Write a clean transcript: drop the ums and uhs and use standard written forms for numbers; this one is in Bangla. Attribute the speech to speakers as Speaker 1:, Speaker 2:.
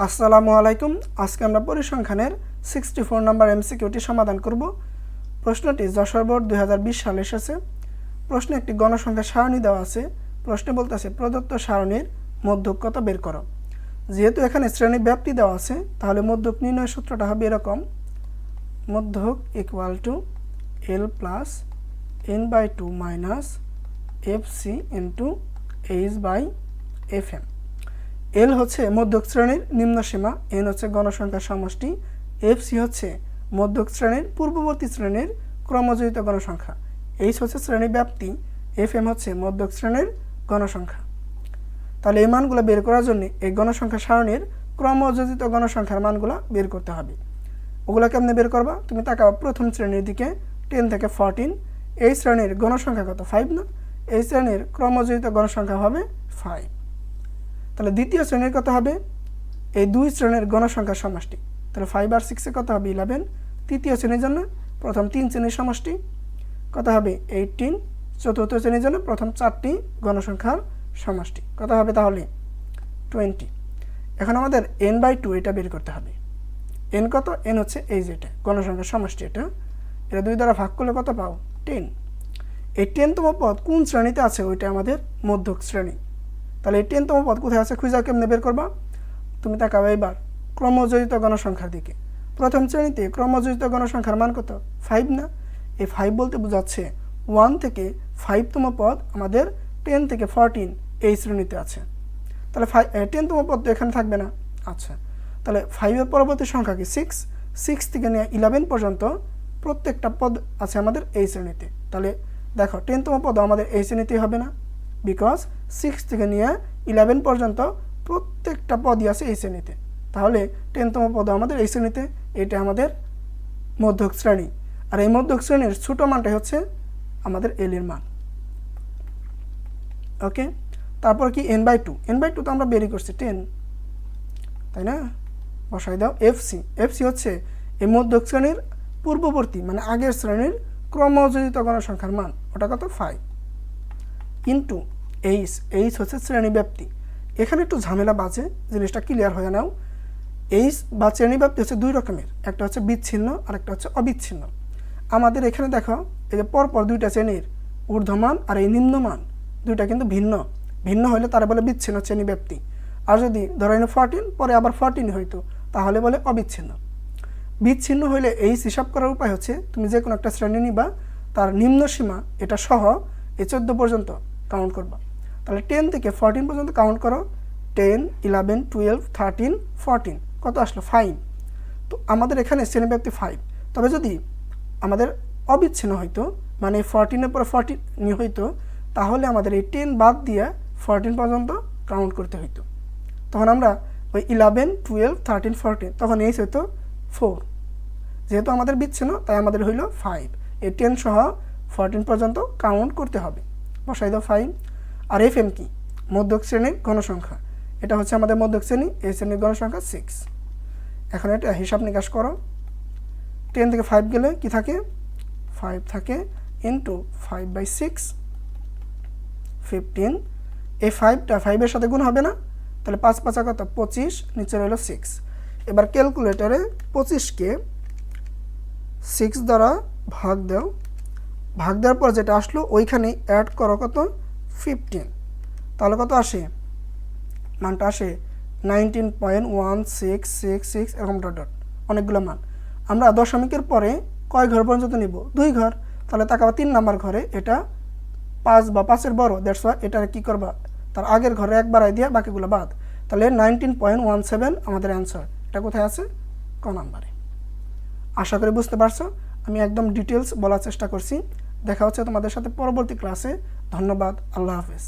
Speaker 1: আসসালামু আলাইকুম। আজকে আমরা পরিসংখ্যানের 64 নম্বর এমসিকিউটি সমাধান করব। প্রশ্নটি যশোর বোর্ড 2020 সালে এসেছে। প্রশ্নে একটি গণসংখ্যা সারণী দেওয়া আছে। প্রশ্নে বলতেছে প্রদত্ত সারণীর মধ্যক কত বের করো। যেহেতু এখানে শ্রেণী ব্যাপ্তি দেওয়া আছে, তাহলে মধ্যক নির্ণয় সূত্রটা হবে এরকম: মধ্যক equal to L plus n/2 minus FC into H by F M. L হচ্ছে মধ্যক শ্রেণীর নিম্ন সীমা, এন হচ্ছে গণসংখ্যার সমষ্টি, এফসি হচ্ছে মধ্যক শ্রেণীর পূর্ববর্তী শ্রেণীর ক্রমযোজিত গণসংখ্যা, এইচ হচ্ছে শ্রেণী ব্যাপ্তি, এফ এম হচ্ছে মধ্যক শ্রেণীর গণসংখ্যা। তাহলে এই মানগুলো বের করার জন্য এই গণসংখ্যা সারণীর ক্রমযোজিত গণসংখ্যার মানগুলো বের করতে হবে। ওগুলো কেমনে বের করবা? তুমি তাকাও প্রথম শ্রেণীর দিকে, 10 থেকে 14। এই শ্রেণীর গণসংখ্যা কত? 5 না? এই শ্রেণীর ক্রমযোজিত গণসংখ্যা হবে 5। তাহলে দ্বিতীয় শ্রেণীর কত হবে? এই দুই শ্রেণীর গণসংখ্যার সমষ্টি। তাহলে 5 আর 6 কত হবে? 11। তৃতীয় শ্রেণীর জন্য প্রথম 3 শ্রেণীর সমষ্টি কত হবে? 18। চতুর্থ শ্রেণীর জন্য প্রথম 4টি গণসংখ্যার সমষ্টি কত হবে? তাহলে 20। এখন আমাদের n/2 এটা বের করতে হবে। n কত? n হচ্ছে এই যেটা গণসংখ্যার সমষ্টি, এটা 2 দ্বারা ভাগ করলে কত পাও? 10। এই 10তম পদ কোন শ্রেণীতে আছে? ওইটা আমাদের মধ্যক শ্রেণী। তাহলে এই 10তম পদ কোথায় আছে? খুঁজে কেমনে বের করবা? তুমি তাকাও এবার ক্রমযোজিত গণসংখ্যার দিকে। প্রথম শ্রেণীতে ক্রমযোজিত গণসংখ্যার মান কত? 5 না? এই 5 বলতে বোঝাচ্ছে 1 থেকে 5তম পদ আমাদের 10 থেকে 14 এই শ্রেণীতে আছে। তাহলে 10তম পদ তো এখানে থাকবে না। আচ্ছা, তাহলে 5-এর পরবর্তী সংখ্যা কি? 6 থেকে নিয়ে 11 পর্যন্ত প্রত্যেকটা পদ আছে আমাদের এই শ্রেণীতে। তাহলে দেখো 10তম পদ আমাদের এই শ্রেণীতেই হবে না, বিকজ 6 থেকে নিয়ে 11 পর্যন্ত প্রত্যেকটা পদই আছে এই শ্রেণীতে। তাহলে 10তম পদ আমাদের এই শ্রেণীতে, এটা আমাদের মধ্যক শ্রেণী। আর এই মধ্যক শ্রেণীর ছোট মানটাই হচ্ছে আমাদের এল এর মান। ওকে, তারপর কি? n/2। n/2 তো আমরা বেরই করছি 10, তাই না? বসাই দাও এফসি। এফসি হচ্ছে এই মধ্যক শ্রেণীর পূর্ববর্তী মানে আগের শ্রেণীর ক্রমযোজিত গণসংখ্যার মান, ওটা কত? 5 ইন্টু এইচ। এইচ হচ্ছে শ্রেণী ব্যাপ্তি। এখানে একটু ঝামেলা বাজে, জিনিসটা ক্লিয়ার হয়ে নাও। এইচ বা শ্রেণী ব্যাপ্তি হচ্ছে দুই রকমের, একটা হচ্ছে বিচ্ছিন্ন আর একটা হচ্ছে অবিচ্ছিন্ন। আমাদের এখানে দেখো এই যে পরপর দুইটা শ্রেণীর ঊর্ধ্বমান আর এই নিম্নমান দুইটা কিন্তু ভিন্ন। ভিন্ন হলে তারা বলে বিচ্ছিন্ন শ্রেণী ব্যাপ্তি। আর যদি ধরো 14 পরে আবার 14 হইতো, তাহলে বলে অবিচ্ছিন্ন। বিচ্ছিন্ন হইলে এইচ হিসাব করার উপায় হচ্ছে তুমি যে কোনো একটা শ্রেণী নিবা, তার নিম্ন সীমা এটা সহ এই 14 পর্যন্ত কাউন্ট করবা। তাহলে 10 থেকে 14 পর্যন্ত কাউন্ট করো। 10, 11, 12, 13, 14 কত আসলো? 5। তো আমাদের এখানে শ্রেণীব্যাপ্তি 5। তবে যদি আমাদের অবিচ্ছিন্ন হইতো, মানে 14-এর পরে 14 হইতো, তাহলে আমাদের এই 10 বাদ দিয়ে 14 পর্যন্ত কাউন্ট করতে হইতো। তখন আমরা ওই 11, 12, 13, 14 তখন এইচ হইতো 4। যেহেতু আমাদের বিচ্ছিন্ন তাই আমাদের হইল 5। এই 10 সহ 14 পর্যন্ত কাউন্ট করতে হবে। বসাই দাও 5। আর এফ এম কি? মধ্যক শ্রেণীর গণসংখ্যা। এটা হচ্ছে আমাদের মধ্যক শ্রেণী, এই শ্রেণীর গণসংখ্যা 6। এখন এটা হিসাব নিকাশ করো। 10 থেকে 5 গেলে কি থাকে? 5 থাকে ইন্টু 5/6 15। এই 5টা 5-এর সাথে গুণ হবে না? তাহলে 5 5 কত? 25, নিচে রইল 6। এবার ক্যালকুলেটরে 25কে 6 দ্বারা ভাগ দাও। ভাগ দেওয়ার পর যেটা আসলো ওইখানে অ্যাড করো কত? 15। তাহলে কত আসে? মানটা আসে 19.1666 এরকম ডট ডট অনেকগুলো মান। আমরা দশমিকের পরে কয় ঘর পর্যন্ত নিব? 2 ঘর। তাহলে তাকাবা 3 নাম্বার ঘরে এটা 5 বা 5-এর বড়, দ্যাটস ওয়াই এটা কি করবা? তার আগের ঘরে এক বাড়াই দিয়ে বাকিগুলো বাদ। তাহলে 19.17 আমাদের অ্যান্সার। এটা কোথায় আছে? ক নাম্বারে। আশা করি বুঝতে পারছো। আমি একদম ডিটেলস বলার চেষ্টা করছি। দেখা হচ্ছে তোমাদের সাথে পরবর্তী ক্লাসে। ধন্যবাদ। আল্লাহ হাফেজ।